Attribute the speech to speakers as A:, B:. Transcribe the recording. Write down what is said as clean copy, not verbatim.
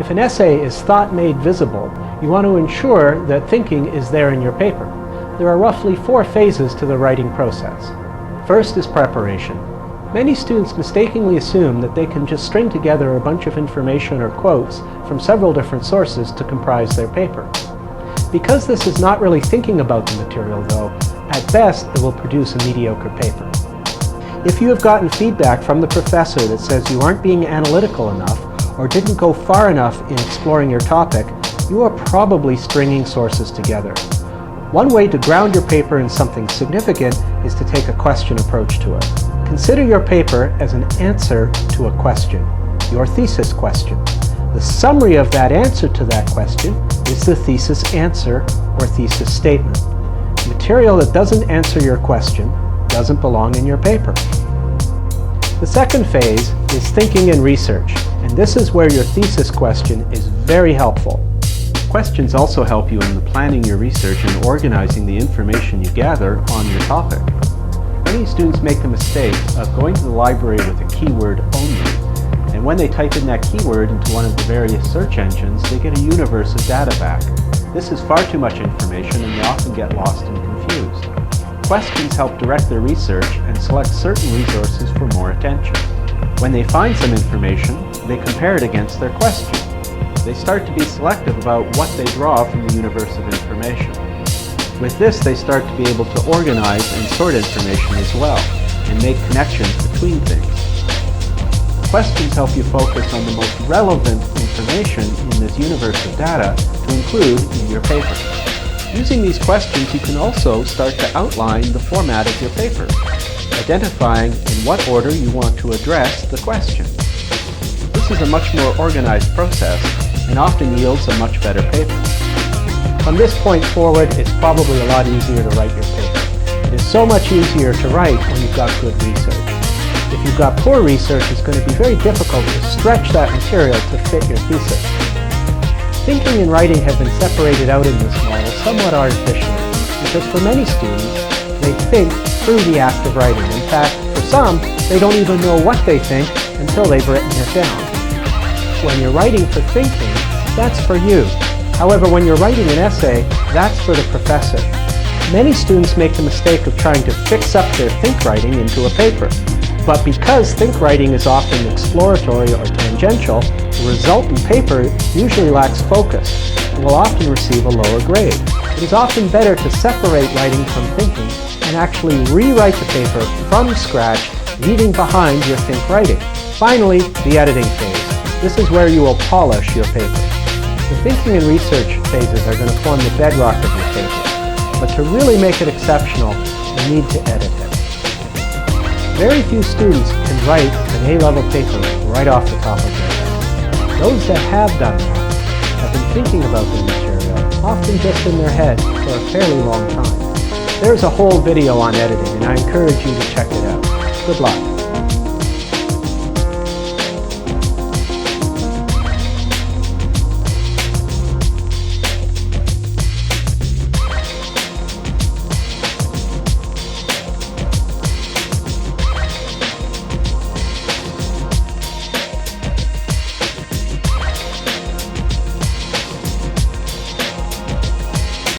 A: If an essay is thought made visible, you want to ensure that thinking is there in your paper. There are roughly 4 phases to the writing process. First is preparation. Many students mistakenly assume that they can just string together a bunch of information or quotes from several different sources to comprise their paper. Because this is not really thinking about the material, though, at best it will produce a mediocre paper. If you have gotten feedback from the professor that says you aren't being analytical enough or didn't go far enough in exploring your topic, you are probably stringing sources together. One way to ground your paper in something significant is to take a question approach to it. Consider your paper as an answer to a question, your thesis question. The summary of that answer to that question is the thesis answer or thesis statement. Material that doesn't answer your question doesn't belong in your paper. The second phase is thinking and research, and this is where your thesis question is very helpful. Questions also help you in planning your research and organizing the information you gather on your topic. Many students make the mistake of going to the library with a keyword only, and when they type in that keyword into one of the various search engines, they get a universe of data back. This is far too much information, and they often get lost and confused. Questions help direct their research and select certain resources for more attention. When they find some information, they compare it against their question. They start to be selective about what they draw from the universe of information. With this, they start to be able to organize and sort information as well, and make connections between things. Questions help you focus on the most relevant information in this universe of data to include in your paper. Using these questions, you can also start to outline the format of your paper, identifying in what order you want to address the question. This is a much more organized process and often yields a much better paper. From this point forward, it's probably a lot easier to write your paper. It is so much easier to write when you've got good research. If you've got poor research, it's going to be very difficult to stretch that material to fit your thesis. Thinking and writing have been separated out in this model somewhat artificially, because for many students, they think through the act of writing. In fact, for some, they don't even know what they think until they've written it down. When you're writing for thinking, that's for you. However, when you're writing an essay, that's for the professor. Many students make the mistake of trying to fix up their think writing into a paper. But because think writing is often exploratory or tangential, the resultant paper usually lacks focus and will often receive a lower grade. It is often better to separate writing from thinking and actually rewrite the paper from scratch, leaving behind your think writing. Finally, the editing phase. This is where you will polish your paper. The thinking and research phases are going to form the bedrock of your paper, but to really make it exceptional, you need to edit it. Very few students can write an A-level paper right off the top of their head. Those that have done that have been thinking about their material, often just in their head, for a fairly long time. There's a whole video on editing, and I encourage you to check it out. Good luck.